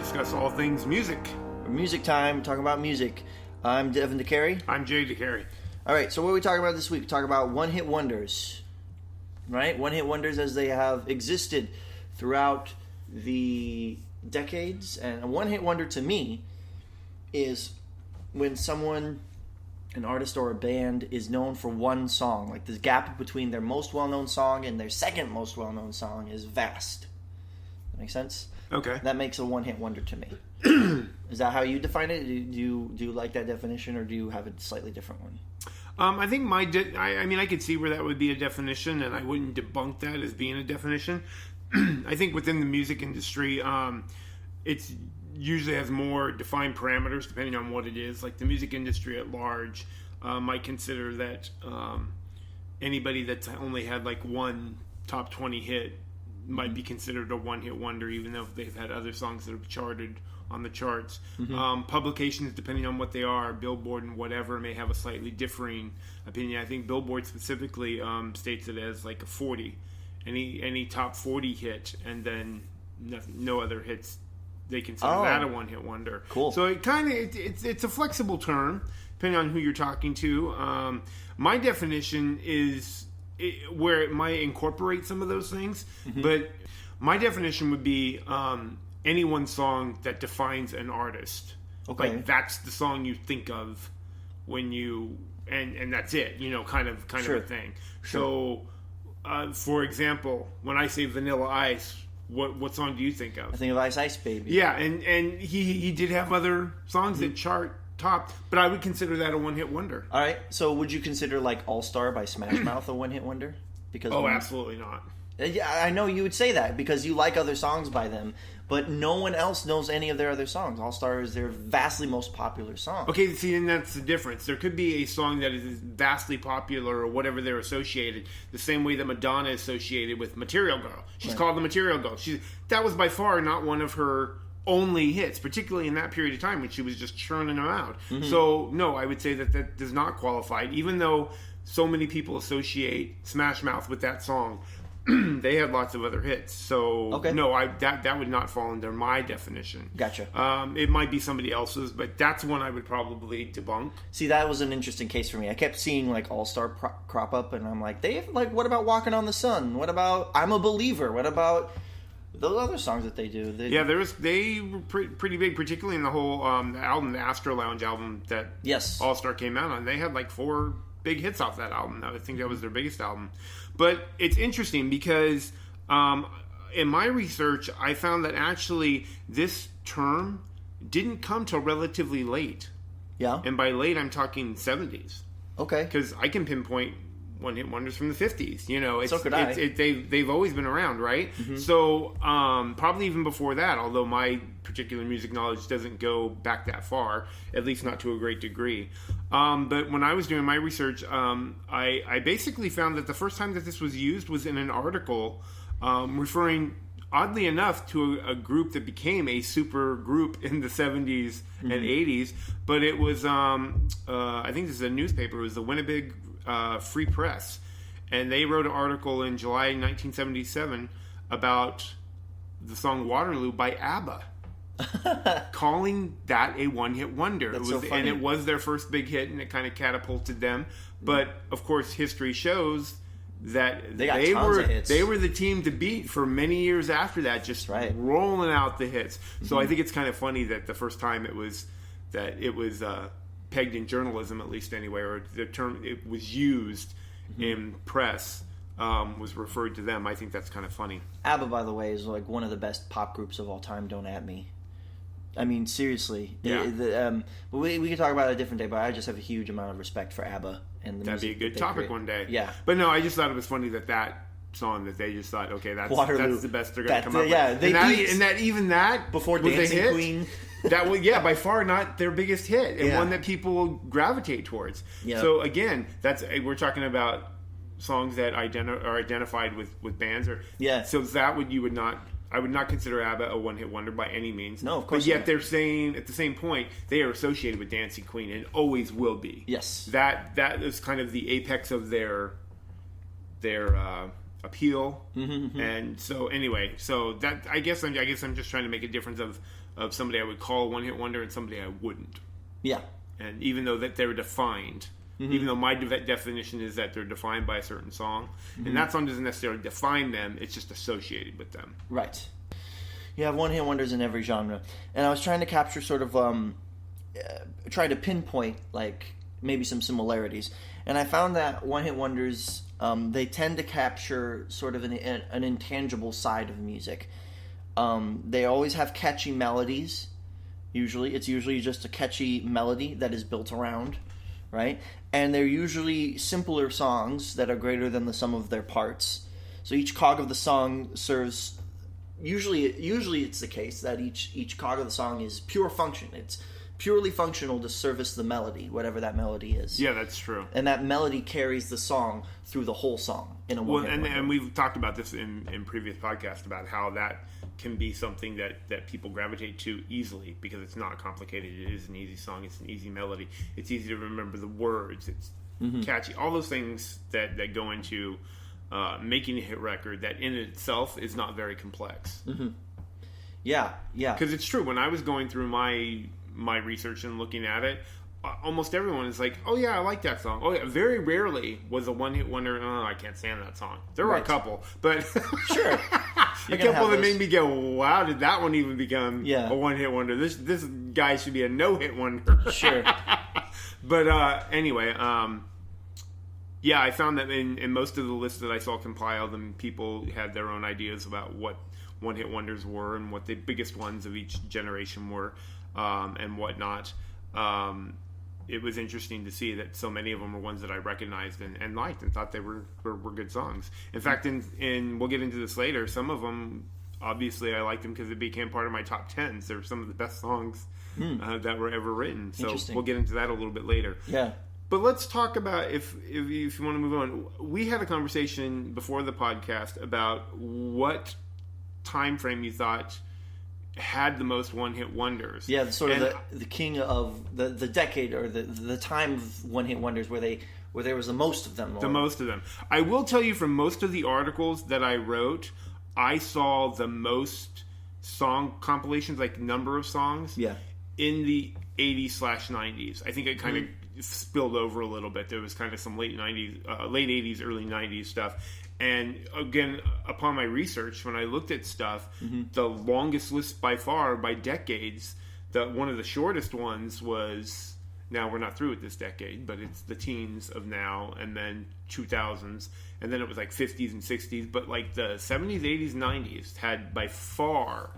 discuss all things music. Music time, talking about music. I'm Devin DeCarey. I'm Jay DeCarey. All right, so what are we talking about this week? We talk about one-hit wonders, right? One-hit wonders as they have existed throughout the decades. And a one-hit wonder to me is when someone, an artist or a band, is known for one song. Like the gap between their most well-known song and their second most well-known song is vast. That makes sense? Okay. That makes a one-hit wonder to me. Is that how you define it? Do you like that definition, or do you have a slightly different one? I think I could see where that would be a definition, and I wouldn't debunk that as being a definition. I think within the music industry, it's usually has more defined parameters depending on what it is. Like the music industry at large might consider that anybody that's only had like one top 20 hit might be considered a one-hit wonder, even though they've had other songs that have charted on the charts. Publications, depending on what they are, Billboard and whatever, may have a slightly differing opinion. I think Billboard specifically states it as like a 40. Any top 40 hit, and then no other hits, they consider that a one-hit wonder. Cool. So it's a flexible term, depending on who you're talking to. My definition is where it might incorporate some of those things, but my definition would be any one song that defines an artist. Okay. Like that's the song you think of when you and that's it. Kind of Sure. a thing. So, for example, when I say Vanilla Ice, what song do you think of? I think of Ice Ice Baby. Yeah, and he did have other songs that chart top, but I would consider that a one-hit wonder. All right. So would you consider like All Star by Smash Mouth a one-hit wonder? Because Absolutely not. Yeah, I know you would say that because you like other songs by them, but no one else knows any of their other songs. All Star is their vastly most popular song. Okay, see, and that's the difference. There could be a song that is vastly popular or whatever they're associated, the same way that Madonna is associated with Material Girl. She's called the Material Girl. That was by far not one of her only hits, particularly in that period of time when she was just churning them out. So, no, I would say that does not qualify, even though so many people associate Smash Mouth with that song. They had lots of other hits, so no, that would not fall under my definition. Gotcha. It might be somebody else's, but that's one I would probably debunk. See, that was an interesting case for me. I kept seeing like All Star crop up, and I'm like, what about Walking on the Sun? What about I'm a Believer? What about those other songs that they do? They were pretty big, particularly in the whole album, the Astro Lounge album that All Star came out on. They had like 4 big hits off that album. I think that was their biggest album. But it's interesting because in my research, I found that actually this term didn't come till relatively late. Yeah. And by late, I'm talking 70s. Okay. Because I can pinpoint one-hit wonders from the 50s. So could I. They've always been around, right? So probably even before that, although my particular music knowledge doesn't go back that far, at least not to a great degree. But when I was doing my research, I basically found that the first time that this was used was in an article referring, oddly enough, to a group that became a super group in the 70s and 80s. But it was, I think this is a newspaper, it was the Winnipeg Free Press. And they wrote an article in July 1977 about the song Waterloo by ABBA. Calling that a one-hit wonder. That's so funny. And it was their first big hit, and it kind of catapulted them. But of course, history shows that they were the team to beat for many years after that, just rolling out the hits. So I think it's kind of funny that the first time it was pegged in journalism, at least anyway, or the term it was used in press was referred to them. I think that's kind of funny. ABBA, by the way, is like one of the best pop groups of all time. Don't at me. I mean, seriously. Yeah. We can talk about it a different day, but I just have a huge amount of respect for ABBA and the That'd be a good topic one day. Yeah. But no, I just thought it was funny that song that they just thought, okay, that's the best they're going to come up with. Yeah, before Dancing Queen. That was, by far not their biggest hit, and one that people gravitate towards. Yeah. So again, we're talking about songs that are identified with bands, so I would not consider ABBA a one-hit wonder by any means. No, of course. But yet they're saying at the same point they are associated with Dancing Queen and always will be. Yes. That is kind of the apex of their appeal. And so anyway, so that I guess I'm just trying to make a difference of of somebody I would call a one-hit wonder and somebody I wouldn't. Yeah. And even though that they're defined, even though my definition is that they're defined by a certain song, and that song doesn't necessarily define them, it's just associated with them. Right. You have one-hit wonders in every genre. And I was trying to capture sort of, try to pinpoint, like, maybe some similarities. And I found that one-hit wonders, they tend to capture sort of an intangible side of music. They always have catchy melodies. It's usually just a catchy melody that is built around, right? And they're usually simpler songs that are greater than the sum of their parts. So each cog of the song serves. Usually it's the case that each cog of the song is pure function. It's purely functional to service the melody, whatever that melody is. Yeah, that's true. And that melody carries the song through the whole song in a one-hit wonder. And we've talked about this in previous podcasts about how that can be something that people gravitate to easily because it's not complicated. It is an easy song. It's an easy melody. It's easy to remember the words. It's catchy. All those things that go into making a hit record that in itself is not very complex. Yeah. Because it's true. When I was going through my research and looking at it, almost everyone is like, oh yeah, I like that song. Oh yeah, very rarely was a one-hit wonder, oh, I can't stand that song. There were a couple, but sure. A couple that made me go, wow, did that one even become a one-hit wonder? This guy should be a no-hit wonder. Sure. But anyway, yeah, I found that in most of the lists that I saw compiled, and people had their own ideas about what one-hit wonders were and what the biggest ones of each generation were, and whatnot. It was interesting to see that so many of them were ones that I recognized and liked and thought they were good songs. In fact, in we'll get into this later, some of them, obviously I liked them because it became part of my top 10s. They were some of the best songs that were ever written. So we'll get into that a little bit later. Yeah. But let's talk about, if you want to move on, we had a conversation before the podcast about what time frame you thought had the most one-hit wonders. Yeah, sort of the king of the decade or the time of one-hit wonders where there was the most of them. The most of them. I will tell you, from most of the articles that I wrote, I saw the most song compilations, like number of songs, in the 80s/90s. I think it kind of spilled over a little bit. There was kind of some late 80s, early 90s stuff. And again, upon my research, when I looked at stuff, the longest list by far, by decades, one of the shortest ones was, now we're not through with this decade, but it's the teens of now, and then 2000s, and then it was like 50s and 60s, but like the 70s, 80s, 90s had by far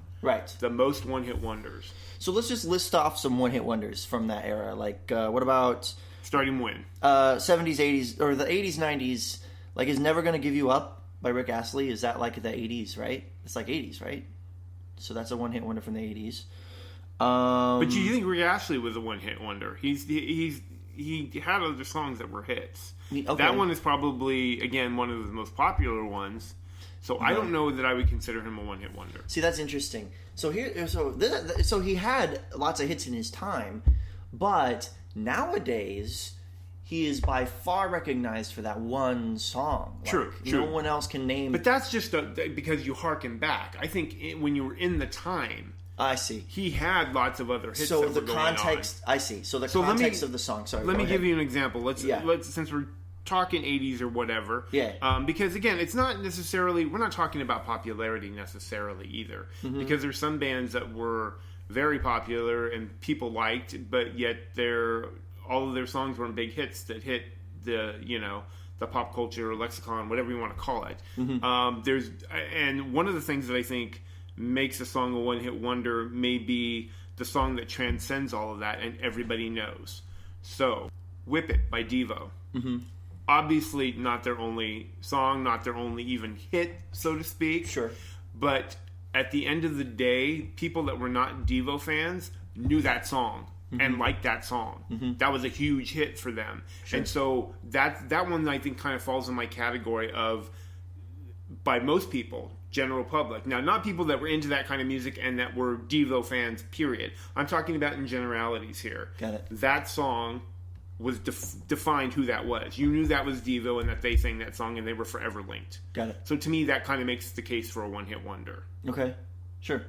the most one-hit wonders. So let's just list off some one-hit wonders from that era. Like, what about... Starting when? 70s, 80s, or the 80s, 90s... Like, is Never Gonna Give You Up by Rick Astley? Is that like the 80s, right? It's like 80s, right? So that's a one-hit wonder from the 80s. But do you think Rick Astley was a one-hit wonder? He had other songs that were hits. Okay. That one is probably, again, one of the most popular ones. So I don't know that I would consider him a one-hit wonder. See, that's interesting. So he had lots of hits in his time, but nowadays... He is by far recognized for that one song. True. No one else can name... But that's just because you harken back. I think when you were in the time... I see. He had lots of other hits that were going on. I see. So the context of the song... Sorry, let me give you an example. Let's since we're talking 80s or whatever. Yeah. Because, again, it's not necessarily... We're not talking about popularity necessarily either. Because there's some bands that were very popular and people liked, but yet all of their songs weren't big hits that hit the pop culture or lexicon, whatever you want to call it. And one of the things that I think makes a song a one-hit wonder may be the song that transcends all of that and everybody knows. So, Whip It by Devo. Obviously not their only song, not their only even hit, so to speak. Sure. But at the end of the day, people that were not Devo fans knew that song. And liked that song. That was a huge hit for them. Sure. And so that one, I think, kind of falls in my category of, by most people, general public. Now, not people that were into that kind of music and that were Devo fans, period. I'm talking about in generalities here. Got it. That song was defined who that was. You knew that was Devo and that they sang that song and they were forever linked. Got it. So to me, that kind of makes the case for a one-hit wonder. Okay. Sure.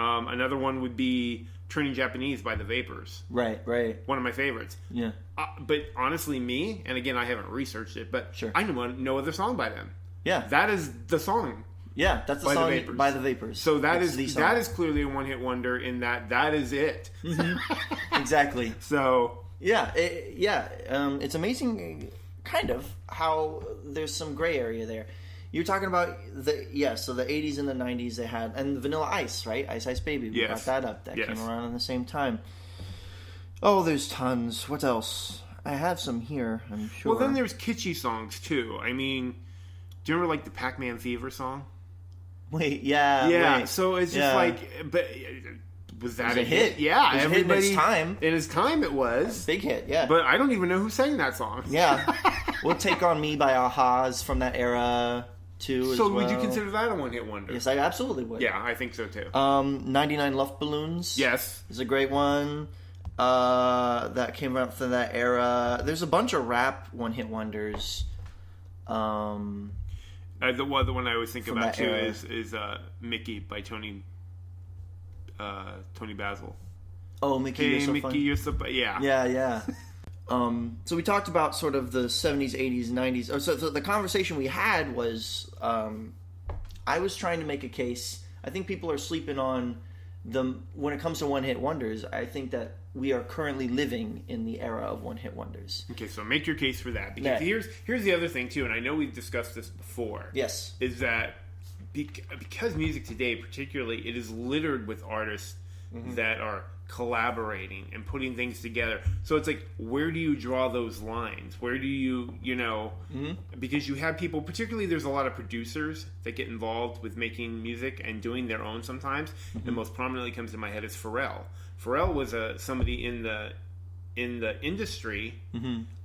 Another one would be Turning Japanese by the Vapors. Right. One of my favorites. Yeah. But honestly, me, and again, I haven't researched it, but Sure. I know no other song by them. Yeah. That is the song. Yeah, that's the by song the Vapors. by the Vapors. So that It's is the song. that is clearly a one-hit wonder in that is it. Exactly. So it's amazing, kind of, how there's some gray area there. You're talking about so the 80s and the 90s they had, and Vanilla Ice, right? Ice Ice Baby, we Yes. got that up. That Yes. came around in the same time. Oh, there's tons. What else? I have some here, I'm sure. well, then there's kitschy songs too. I mean, do you remember like the Pac-Man Fever song? Wait, yeah. Yeah. So it's just but was that It was a hit. Yeah, It was a hit in everybody its time. In its time, it was. Big hit, yeah. But I don't even know who sang that song. Yeah. We'll Take On Me by Aha's from that era, too, So as well. would you consider that a one-hit wonder? Yes, I absolutely would. Yeah, I think so too. 99 Luft Balloons. Yes. Is a great one. That came out from that era. There's a bunch of rap one-hit wonders. The one I always think From about that too era. is Mickey by Tony Basil. Oh, Mickey, Hey you're so Mickey, funny. you're so yeah. Yeah. So we talked about sort of the 70s, 80s, 90s. So the conversation we had was, I was trying to make a case. I think people are sleeping on when it comes to one-hit wonders. I think that we are currently living in the era of one-hit wonders. Okay, so make your case for that, because here's the other thing too, and I know we've discussed this before. Yes. Is that because music today, particularly, it is littered with artists that are collaborating and putting things together. So it's like, where do you draw those lines? Where do you because you have people, particularly there's a lot of producers that get involved with making music and doing their own sometimes. And most prominently comes to my head is Pharrell. Pharrell was somebody in the industry,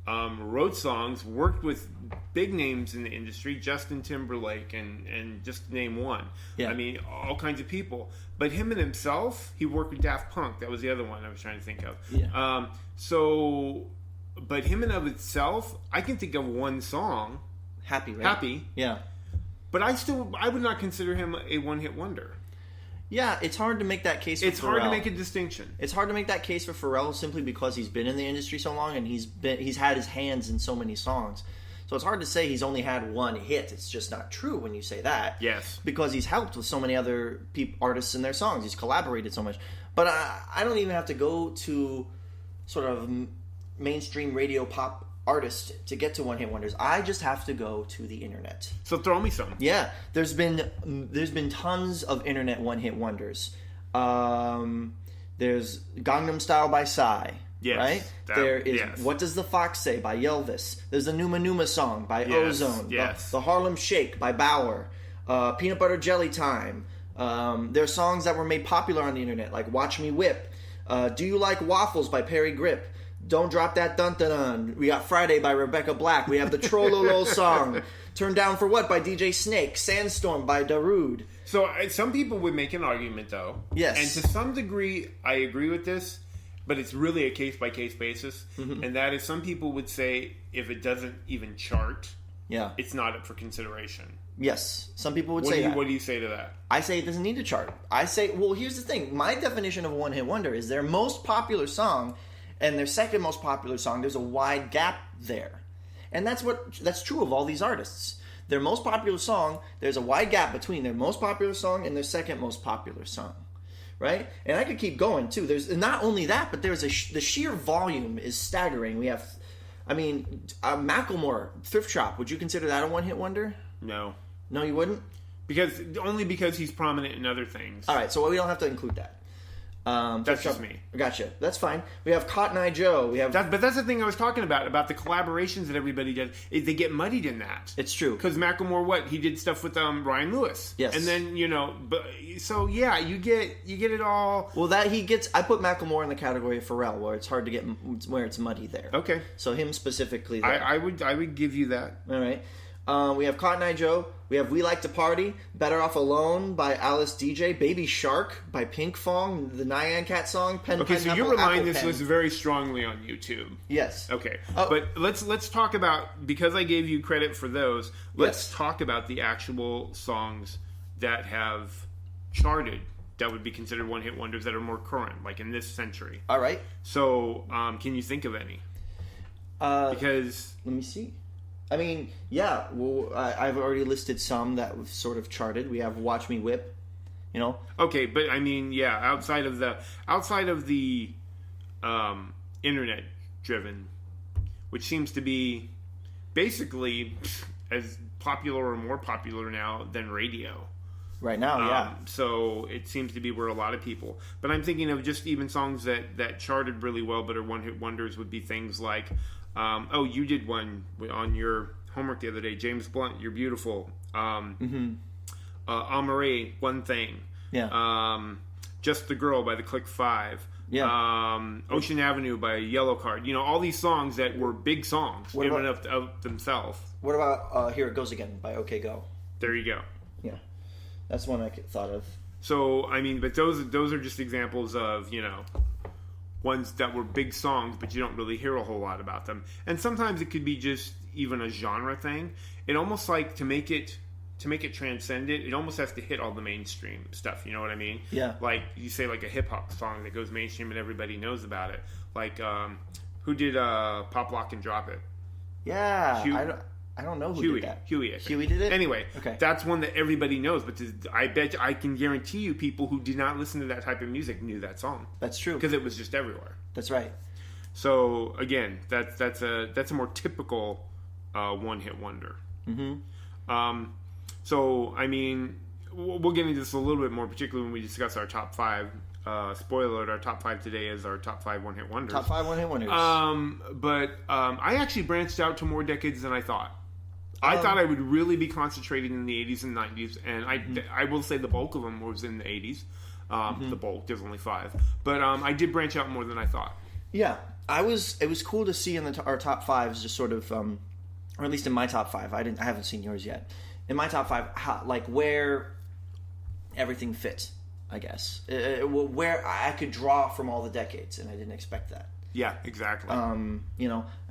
wrote songs, worked with big names in the industry, Justin Timberlake, and just to name one. Yeah. I mean, all kinds of people. But him and himself, he worked with Daft Punk. That was the other one I was trying to think of. Yeah. But him and of itself, I can think of one song, Happy, right? Happy. Yeah. But I would not consider him a one-hit wonder. Yeah, it's hard to make that case for It's Pharrell. hard to make a distinction. It's hard to make that case for Pharrell simply because he's been in the industry so long and he's had his hands in so many songs. So it's hard to say he's only had one hit. It's just not true when you say that. Yes. Because he's helped with so many other artists in their songs. He's collaborated so much. But I don't even have to go to sort of mainstream radio pop artists to get to one-hit wonders. I just have to go to the internet. So throw me some. Yeah, there's been tons of internet one-hit wonders. There's Gangnam Style by Psy. Yes, Right? There is yes. What Does the Fox Say by Yelvis. There's the Numa Numa song by Yes, Ozone. yes. The Harlem Shake by Bauer. Peanut Butter Jelly Time. There are songs that were made popular on the internet, like Watch Me Whip. Do You Like Waffles by Perry Grip. Don't Drop That Dun Dun Dun. We got Friday by Rebecca Black. We have the Trollolo song. Turn Down for What by DJ Snake. Sandstorm by Darude. So some people would make an argument, though. Yes. And to some degree, I agree with this, but it's really a case-by-case basis. And that is, some people would say if it doesn't even chart, Yeah. it's not up for consideration. Yes. Some people would say that. What do you say to that? I say it doesn't need to chart. I say, well, here's the thing. My definition of a one-hit wonder is their most popular song and their second most popular song, there's a wide gap there. And that's true of all these artists. Their most popular song, there's a wide gap between their most popular song and their second most popular song. Right? And I could keep going, too. There's not only that, but there's the sheer volume is staggering. We have, Macklemore, Thrift Shop. Would you consider that a one-hit wonder? No. No, you wouldn't? Only because he's prominent in other things. All right, so we don't have to include that. That's just me. Gotcha. That's fine. We have Cotton Eye Joe. We have. But that's the thing I was talking about the collaborations that everybody does. They get muddied in that. It's true. Because Macklemore, he did stuff with Ryan Lewis. Yes. And then so yeah, you get it all. Well, I put Macklemore in the category of Pharrell, where it's hard to get where it's muddy there. Okay. So him specifically. There. I would give you that. All right. We have Cotton Eye Joe. We have We Like to Party. Better Off Alone by Alice DJ. Baby Shark by Pink Fong. The Nyan Cat song. Okay, so you're relying this list very strongly on YouTube. Yes. Okay. But let's talk about, because I gave you credit for those, let's talk about the actual songs that have charted that would be considered one-hit wonders that are more current, like in this century. All right. So, can you think of any? Because let me see. I mean, yeah. Well, I've already listed some that have sort of charted. We have "Watch Me Whip." You know. Okay, but I mean, yeah. Outside of the internet driven, which seems to be basically as popular or more popular now than radio. Right now, yeah. So it seems to be where a lot of people. But I'm thinking of just even songs that charted really well but are one-hit wonders would be things like, you did one on your homework the other day, James Blunt, You're Beautiful. Amare, One Thing. Yeah. Just the Girl by the Click Five. Yeah. Ocean Avenue by Yellow Card. All these songs that were big songs What given about- of themselves. What about Here It Goes Again by OK Go? There you go. Yeah. That's one I thought of. So, I mean, but those are just examples of, ones that were big songs, but you don't really hear a whole lot about them. And sometimes it could be just even a genre thing. It almost like to make it transcend it almost has to hit all the mainstream stuff. You know what I mean? Yeah. Like you say, like a hip hop song that goes mainstream and everybody knows about it. Like who did Pop Lock and Drop It? Yeah. I don't know who did that. Huey, I think. Huey did it? Anyway, Okay. That's one that everybody knows. But I bet I can guarantee you, people who did not listen to that type of music knew that song That's true. because it was just everywhere. That's right. So again, that's a more typical one-hit wonder. Mm-hmm. So I mean, we'll get into this a little bit more, particularly when we discuss our top five. Spoiler alert: our top five today is our top five one-hit wonders. Top 5 one-hit wonders. But I actually branched out to more decades than I thought. I thought I would really be concentrating in the 80s and 90s, and I will say the bulk of them was in the 80s. The bulk, there's only 5. But I did branch out more than I thought. Yeah. It was cool to see in our top 5s just sort of, or at least in my top 5. I haven't seen yours yet. In my top 5, like everything fit, I guess. Where I could draw from all the decades, and I didn't expect that. Yeah, exactly. I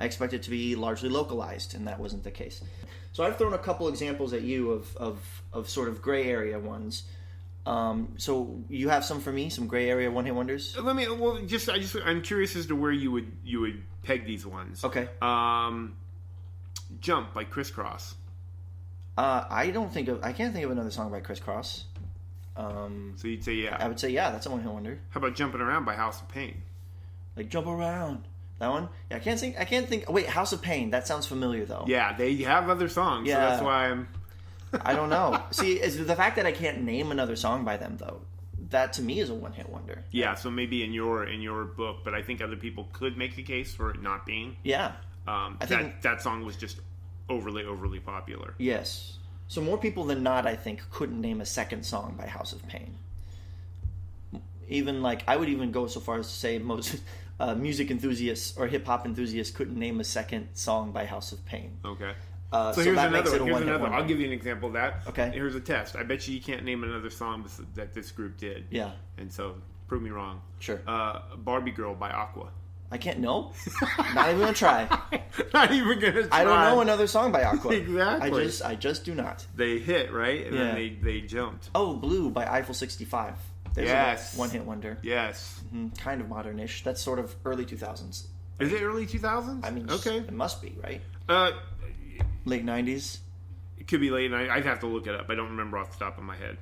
expected it to be largely localized, and that wasn't the case. So I've thrown a couple examples at you of sort of gray area ones. So you have some for me, some gray area one-hit wonders? I'm curious as to where you would peg these ones. Okay. Jump by Criss Cross. I can't think of another song by Criss Cross. So you'd say yeah. I would say yeah, that's a one-hit wonder. How about Jumping Around by House of Pain? Like Jump Around. That one? Yeah, I can't think. Wait, House of Pain. That sounds familiar though. Yeah, they have other songs, so that's why I'm... I don't know. See, it's the fact that I can't name another song by them though. That to me is a one-hit wonder. Yeah, so maybe in your book, but I think other people could make the case for it not being. Yeah. I think that song was just overly popular. Yes. So more people than not, I think, couldn't name a second song by House of Pain. Even I would even go so far as to say most music enthusiasts or hip hop enthusiasts couldn't name a second song by House of Pain. Okay. So here's that another. makes it a one-hit wonder. I'll give you an example of that. Okay. Here's a test. I bet you can't name another song that this group did. Yeah. And so prove me wrong. Sure. Barbie Girl by Aqua. I can't. No. Not even gonna try. Not even gonna try. I don't know another song by Aqua. Exactly. I just do not. They hit right, and then they jumped. Oh, Blue by Eiffel 65. There's a one-hit wonder. Yes. Mm-hmm. Kind of modernish. That's sort of early 2000s. Is it early 2000s? I mean, okay. It must be, right? Late 90s. It could be late. I'd have to look it up. I don't remember off the top of my head.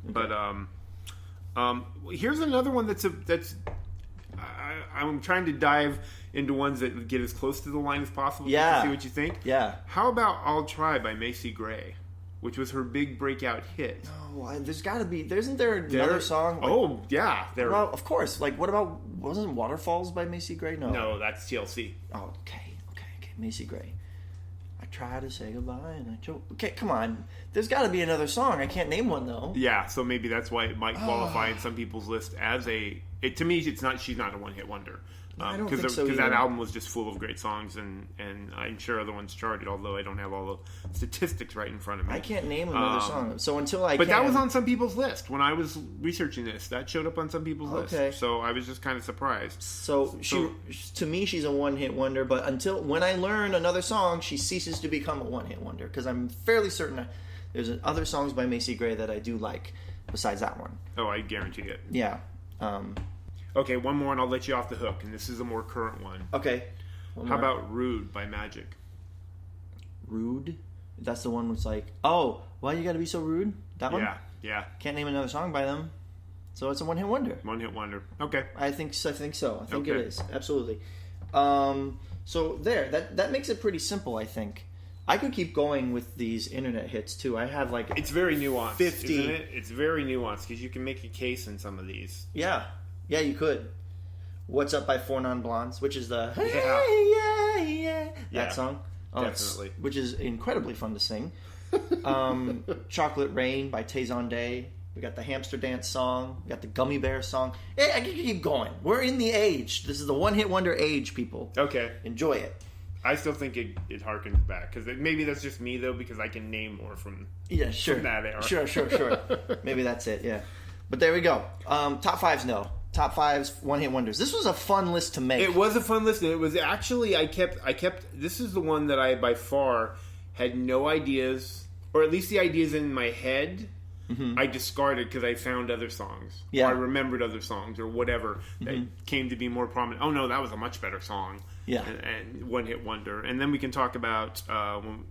Okay. But here's another one that's I'm trying to dive into ones that get as close to the line as possible. Yeah. To see what you think. Yeah. How about "I'll Try" by Macy Gray, which was her big breakout hit? No, there's got to be. Isn't there another song? Oh yeah, well, of course. What about wasn't "Waterfalls" by Macy Gray? No, that's TLC. Oh, okay. Macy Gray. I try to say goodbye and I choke. Okay, come on. There's got to be another song. I can't name one though. Yeah, so maybe that's why it might qualify in some people's list as a. To me, it's not. She's not a one-hit wonder. I don't think so. Because that album was just full of great songs, and I'm sure other ones charted. Although I don't have all the statistics right in front of me. I can't name another song. So until I. But that was on some people's list when I was researching this. That showed up on some people's list. So I was just kind of surprised. So to me, she's a one-hit wonder. But until when I learn another song, she ceases to become a one-hit wonder. Because I'm fairly certain there's other songs by Macy Gray that I do like. besides that one. Oh, I guarantee it. Yeah. Okay, one more and I'll let you off the hook, and this is a more current one. Okay. How about Rude by Magic? Rude? That's the one that's like, oh, why you gotta be so rude? That one? Yeah. Can't name another song by them. So it's a one-hit wonder. One-hit wonder. Okay. I think so. I think Okay. it is. Absolutely. So there, that makes it pretty simple, I think. I could keep going with these internet hits too. I have like It's very nuanced, 50. isn't it? It's very nuanced because you can make a case in some of these. Yeah, you could. What's Up by Four Non-Blondes, which is the that song. Definitely. Which is incredibly fun to sing. Chocolate Rain by Tazon Day. We got the Hamster Dance song. We got the Gummy Bear song. Hey, I can keep going. We're in the age. This is the one-hit wonder age, people. Okay. Enjoy it. I still think it harkens back because maybe that's just me though because I can name more from from that era. Sure. Maybe that's it. Yeah, but there we go. Top fives, no. Top fives, one-hit wonders. This was a fun list to make. It was a fun list. It was actually I kept. This is the one that I by far had no ideas, or at least the ideas in my head. Mm-hmm. I discarded because I found other songs. Yeah. Or I remembered other songs or whatever that came to be more prominent. Oh no, that was a much better song. Yeah. And one hit wonder. And then we can talk about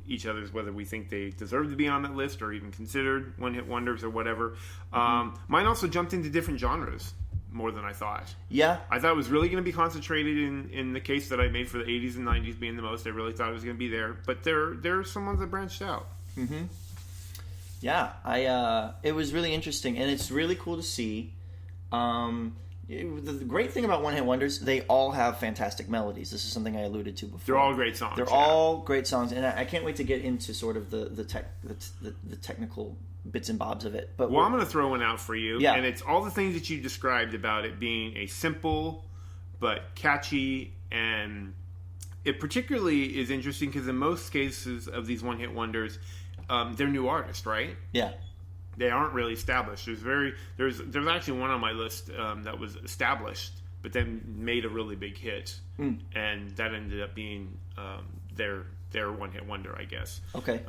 each other's whether we think they deserve to be on that list or even considered one hit wonders or whatever. Mine also jumped into different genres more than I thought. Yeah. I thought it was really going to be concentrated in the case that I made for the 80s and 90s being the most. I really thought it was going to be there. But there are some ones that branched out. Mm-hmm. Yeah, it was really interesting, and it's really cool to see. The great thing about one-hit wonders, they all have fantastic melodies. This is something I alluded to before. They're all great songs. They're all great songs, and I can't wait to get into sort of the technical bits and bobs of it. But I'm going to throw one out for you, yeah. And it's all the things that you described about it being a simple but catchy, and it particularly is interesting because in most cases of these one-hit wonders, they're new artists, right? Yeah. They aren't really established. There's actually one on my list that was established, but then made a really big hit, and that ended up being their one hit wonder, I guess. Okay.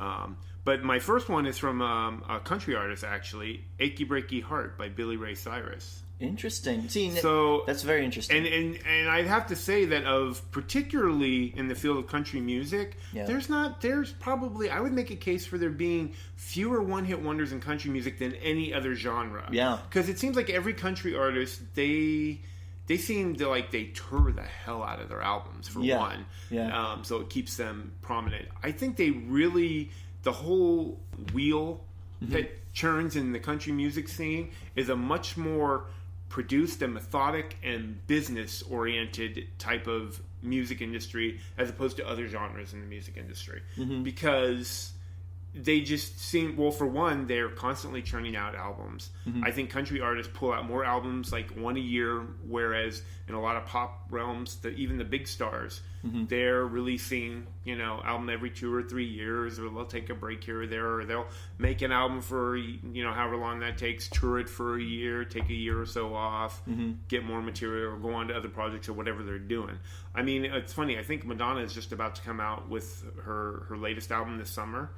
But my first one is from a country artist, actually, "Achy Breaky Heart" by Billy Ray Cyrus. Interesting. See, so that's very interesting. And I'd have to say that particularly in the field of country music, there's probably, I would make a case for there being fewer one-hit wonders in country music than any other genre. Yeah. Because it seems like every country artist, they seem to they tour the hell out of their albums for one. Yeah. So it keeps them prominent. I think they really, the whole wheel that churns in the country music scene is a much more produced and methodic and business-oriented type of music industry as opposed to other genres in the music industry. Because they just seem, well, for one, they're constantly churning out albums. I think country artists pull out more albums, like one a year, whereas in a lot of pop realms, even the big stars, they're releasing, album every 2 or 3 years, or they'll take a break here or there, or they'll make an album for, however long that takes, tour it for a year, take a year or so off, get more material, or go on to other projects or whatever they're doing. I mean, it's funny, I think Madonna is just about to come out with her latest album this summer,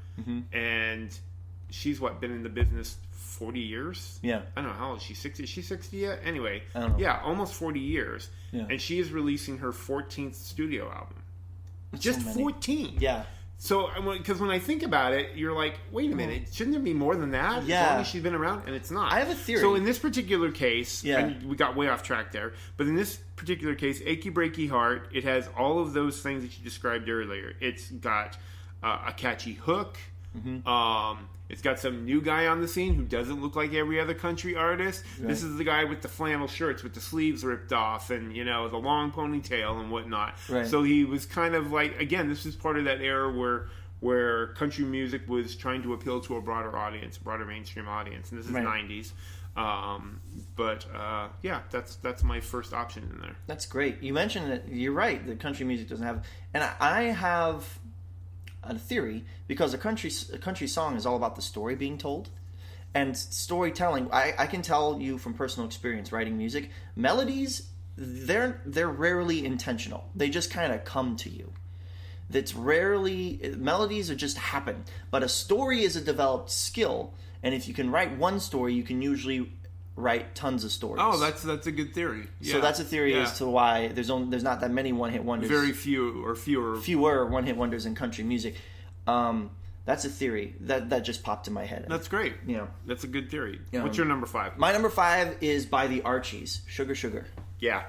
and she's been in the business 40 years? Yeah. I don't know, how old is she? 60? Is she 60 yet? Anyway, I don't know. Yeah, almost 40 years. Yeah. And she is releasing her 14th studio album. That's Just so many. 14. Yeah. So, because when I think about it, you're like, wait a minute, shouldn't there be more than that? Yeah. As long as she's been around, and it's not. I have a theory. So in this particular case, and we got way off track there, but in this particular case, Achy Breaky Heart, it has all of those things that you described earlier. It's got a catchy hook. It's got some new guy on the scene who doesn't look like every other country artist. Right. This is the guy with the flannel shirts with the sleeves ripped off and, the long ponytail and whatnot. Right. So he was kind of again, this is part of that era where country music was trying to appeal to a broader audience, a broader mainstream audience. And this is 90s. That's my first option in there. That's great. You mentioned that you're right. The country music doesn't have, and I have a theory, because a country song is all about the story being told and storytelling. I can tell you from personal experience writing music, melodies, they're rarely intentional. They just kind of come to you. that's rarely, melodies are just happen. But a story is a developed skill, and if you can write one story, you can usually write tons of stories. Oh, that's a good theory. Yeah. So that's a theory as to why there's not that many one-hit wonders. Very fewer one-hit wonders in country music. That's a theory that just popped in my head. That's great. Yeah, that's a good theory. What's your number 5? My number 5 is by the Archies, Sugar Sugar. Yeah.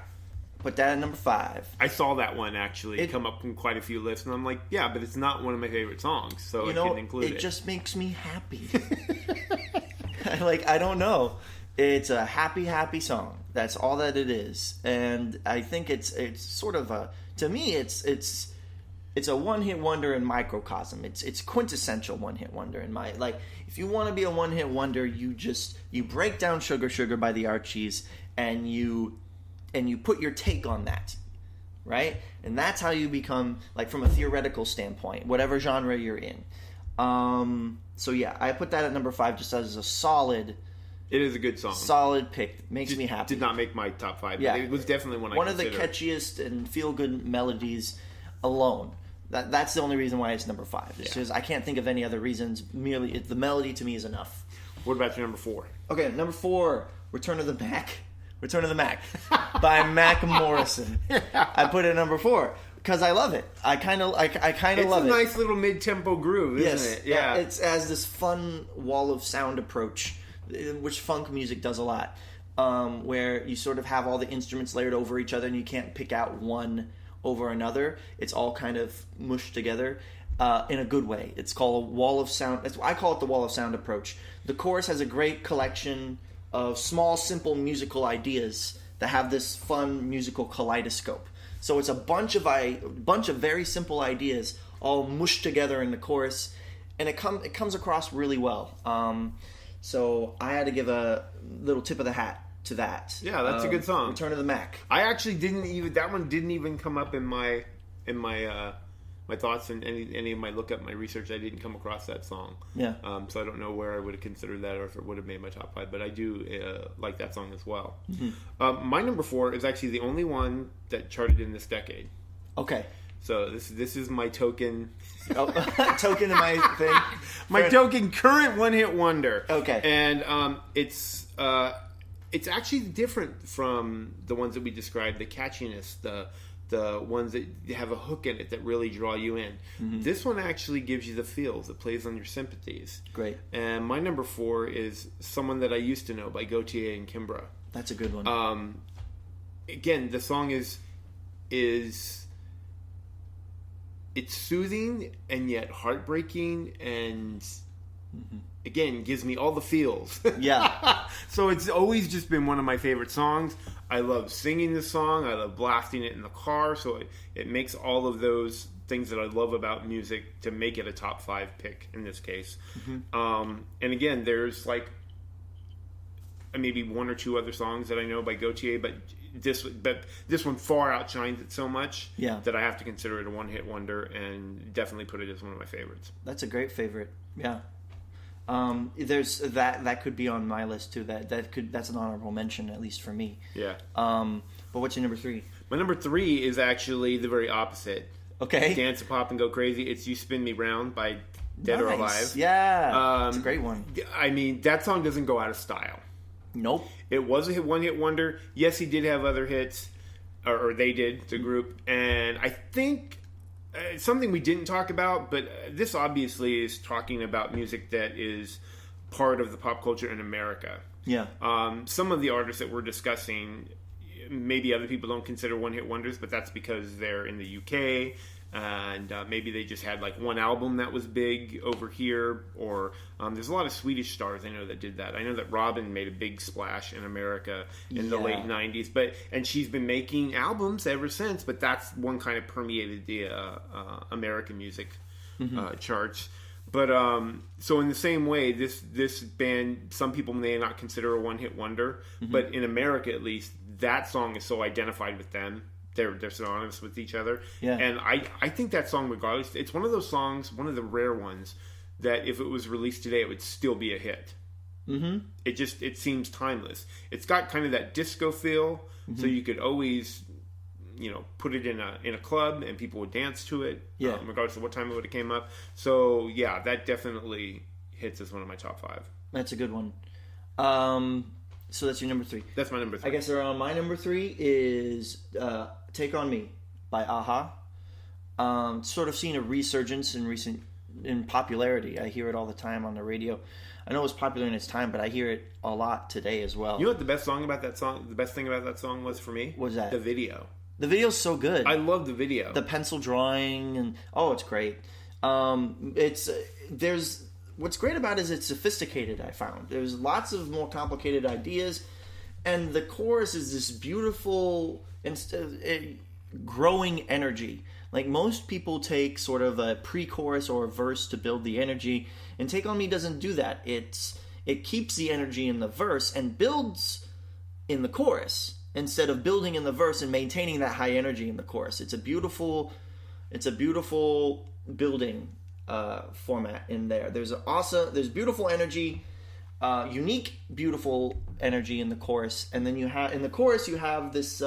Put that at number 5. I saw that one actually come up in quite a few lists, and I'm like, yeah, but it's not one of my favorite songs, so I can include it. It just makes me happy. I don't know. It's a happy song. That's all that it is, and I think it's sort of to me it's a one-hit wonder in microcosm. It's quintessential one-hit wonder in my if you want to be a one-hit wonder, you break down Sugar Sugar by the Archies and you put your take on that, right? And that's how you become, from a theoretical standpoint, whatever genre you're in. So yeah, I put that at number 5 just as a solid. It is a good song. Solid pick. Makes me happy. Did not make my top 5. Yeah. But it was definitely one I One considered. of the catchiest and feel-good melodies alone. That's the only reason why it's number 5. It's just I can't think of any other reasons. Merely the melody to me is enough. What about your number 4? Okay, number 4, Return of the Mac. Return of the Mac by Mac Morrison. I put it at number 4 because I love it. I kind of love it. It's a nice little mid-tempo groove, isn't it? Yeah. It has this fun wall of sound approach, which funk music does a lot, where you sort of have all the instruments layered over each other and you can't pick out one over another. It's all kind of mushed together in a good way. It's called a wall of sound. I call it the wall of sound approach. The chorus has a great collection of small, simple musical ideas that have this fun musical kaleidoscope. So it's a bunch of very simple ideas all mushed together in the chorus, and it comes across really well. So I had to give a little tip of the hat to that. Yeah, that's a good song. Return of the Mac. I actually that one didn't even come up in my my thoughts and any of my my research. I didn't come across that song. Yeah. So I don't know where I would have considered that or if it would have made my top 5, but I do like that song as well. Mm-hmm. My number 4 is actually the only one that charted in this decade. Okay. So this is my token. Token of my thing. My token current one-hit wonder. Okay. And it's actually different from the ones that we described. The catchiness, the ones that have a hook in it that really draw you in. Mm-hmm. This one actually gives you the feels. It plays on your sympathies. Great. And my number 4 is Someone That I Used to Know by Gautier and Kimbra. That's a good one. Again, the song is it's soothing and yet heartbreaking, and again gives me all the feels. Yeah. So it's always just been one of my favorite songs. I love singing this song. I love blasting it in the car. So it makes all of those things that I love about music to make it a top 5 pick in this case. Mm-hmm. And again, there's maybe 1 or 2 other songs that I know by Gautier, but this one far outshines it so much that I have to consider it a one-hit wonder and definitely put it as one of my favorites. That's a great favorite. Yeah. There's that could be on my list too. That's an honorable mention, at least for me. Yeah. But what's your number 3? My number 3 is actually the very opposite. Okay. Dance and Pop and Go Crazy. It's You Spin Me Round by Dead or Alive. Yeah. It's a great one. I mean, that song doesn't go out of style. Nope. It was a one-hit wonder. Yes, he did have other hits, or they did, the group. And I think something we didn't talk about, but this obviously is talking about music that is part of the pop culture in America. Yeah. Some of the artists that we're discussing, maybe other people don't consider one-hit wonders, but that's because they're in the UK, and maybe they just had one album that was big over here, or there's a lot of Swedish stars I know that did that. I know that Robin made a big splash in America in the late 90s, and she's been making albums ever since, but that's one kind of permeated the American music charts. But so in the same way, this band, some people may not consider a one-hit wonder, but in America at least, that song is so identified with them. They're synonymous with each other. Yeah. And I think that song, regardless, it's one of those songs, one of the rare ones, that if it was released today, it would still be a hit. Mm-hmm. It seems timeless. It's got kind of that disco feel, so you could always put it in a club and people would dance to it, regardless of what time it would have came up. So yeah, that definitely hits as one of my top 5. That's a good one. So that's your number 3. That's my number 3. I guess around my number 3 is "Take on Me" by Aha. Sort of seen a resurgence in popularity. I hear it all the time on the radio. I know it was popular in its time, but I hear it a lot today as well. You know what the best thing about that song was for me? What was that? The video. The video's so good. I love the video. The pencil drawing and it's great. What's great about it is it's sophisticated. I found there's lots of more complicated ideas, and the chorus is this beautiful growing energy. Like most people take sort of a pre-chorus or a verse to build the energy, and "Take on Me" doesn't do that. It keeps the energy in the verse and builds in the chorus instead of building in the verse and maintaining that high energy in the chorus. It's a beautiful building format in there. There's beautiful energy, unique beautiful energy in the chorus, and then in the chorus you have this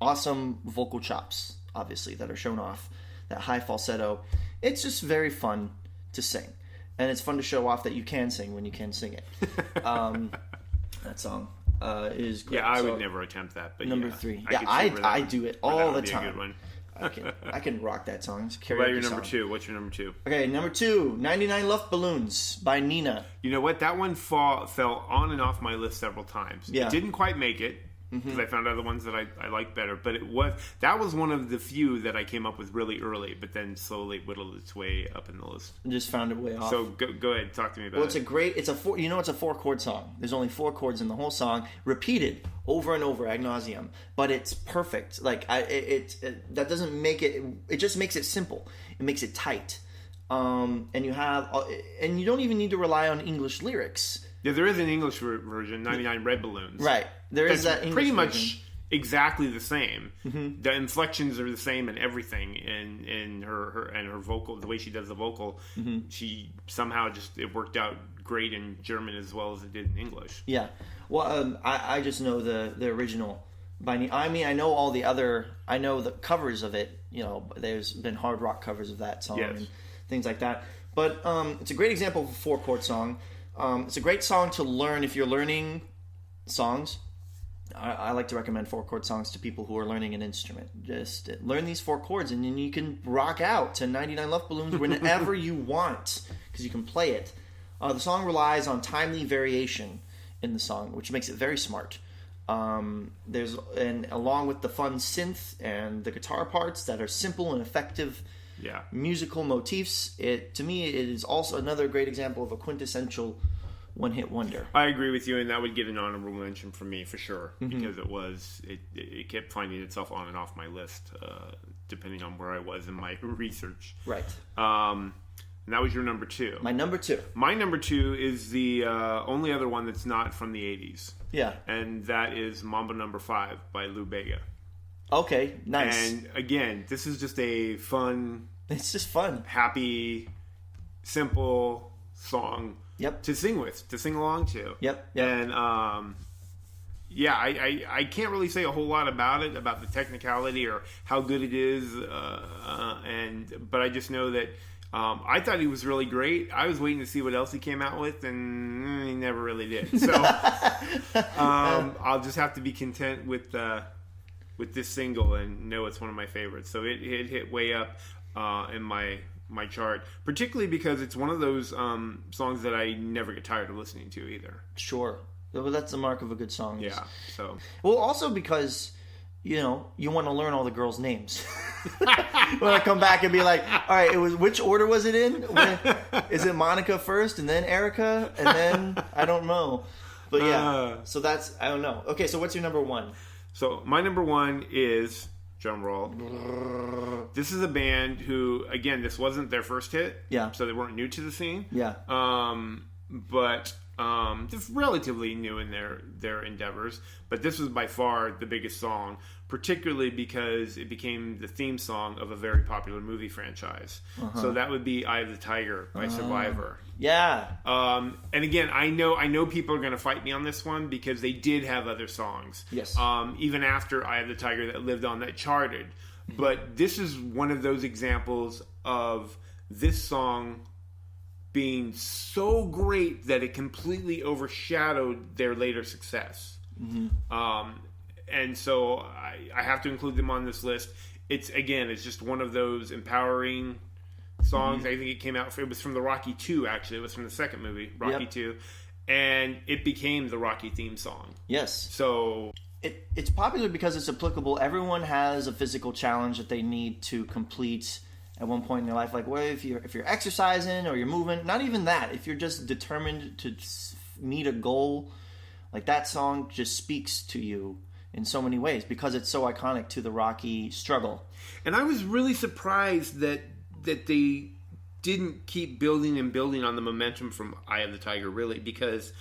awesome vocal chops, obviously, that are shown off, that high falsetto. It's just very fun to sing, and it's fun to show off that you can sing when you can sing it. That song is great. Yeah, I would never attempt that, but number 3. I do it all the time. A good one. I can rock that song. It's a what about your karaoke number song. 2? What's your number 2? Okay, number 2, 99 Love Balloons by Nina. You know what? That one fell on and off my list several times. Yeah. It didn't quite make it, because I found other ones that I liked better. But that was one of the few that I came up with really early, but then slowly whittled its way up in the list. Just found it way off. So go ahead, talk to me about it. Well, it's a 4-chord song. There's only 4 chords in the whole song, repeated over and over ad nauseum. But it's perfect. Like that doesn't make it. It just makes it simple. It makes it tight. And you don't even need to rely on English lyrics. Yeah, there is an English version, 99 Red Balloons. Right. There is that English pretty version. much exactly the same. Mm-hmm. The inflections are the same and everything in her vocal, the way she does the vocal. Mm-hmm. She somehow it worked out great in German as well as it did in English. Yeah. Well, I just know the original. I know all the other. I know the covers of it. There's been hard rock covers of that song and things like that. But it's a great example of a 4-chord song. It's a great song to learn if you're learning songs. I like to recommend 4-chord songs to people who are learning an instrument. Just learn these 4 chords, and then you can rock out to 99 Love Balloons whenever you want, because you can play it. The song relies on timely variation in the song, which makes it very smart. Along with the fun synth and the guitar parts that are simple and effective musical motifs, to me it is also another great example of a quintessential one-hit wonder. I agree with you, and that would get an honorable mention from me for sure, because it kept finding itself on and off my list, depending on where I was in my research. Right. And that was your number 2. My number 2. My number 2 is the only other one that's not from the 80s. Yeah. And that is Mambo Number 5 by Lou Bega. Okay, nice. And again, this is just a fun... It's just fun. Happy, simple song to sing along to. Yep. And I can't really say a whole lot about it, about the technicality or how good it is, but I just know that I thought he was really great. I was waiting to see what else he came out with, and he never really did. So I'll just have to be content with this single and know it's one of my favorites. So it hit way up in my chart, particularly because it's one of those songs that I never get tired of listening to either. Sure. Well, that's the mark of a good song. Yeah. So. Well, also because you want to learn all the girls' names. When I come back and be like, all right, which order was it in? Is it Monica first and then Erica and then I don't know. But yeah, so that's, I don't know. Okay, so what's your number 1? So my number 1 is, drum roll, this is a band who, again, this wasn't their first hit. Yeah. So they weren't new to the scene. Yeah. But They're relatively new in their endeavors, but this was by far the biggest song, particularly because it became the theme song of a very popular movie franchise. So that would be "Eye of the Tiger" by Survivor. Yeah. And again, I know people are going to fight me on this one because they did have other songs. Yes. Even after "Eye of the Tiger" that lived on, that charted. But this is one of those examples of this song being so great that it completely overshadowed their later success. And so I have to include them on this list. It's just one of those empowering songs. I think it was from the Rocky 2, actually. It was from the second movie, Rocky 2. And it became the Rocky theme song. Yes. So it's popular because it's applicable. Everyone has a physical challenge that they need to complete at one point in their life. Like, what if you're exercising or you're moving? Not even that. If you're just determined to meet a goal, like that song just speaks to you in so many ways because it's so iconic to the Rocky struggle. And I was really surprised that they didn't keep building and building on the momentum from "Eye of the Tiger," really, because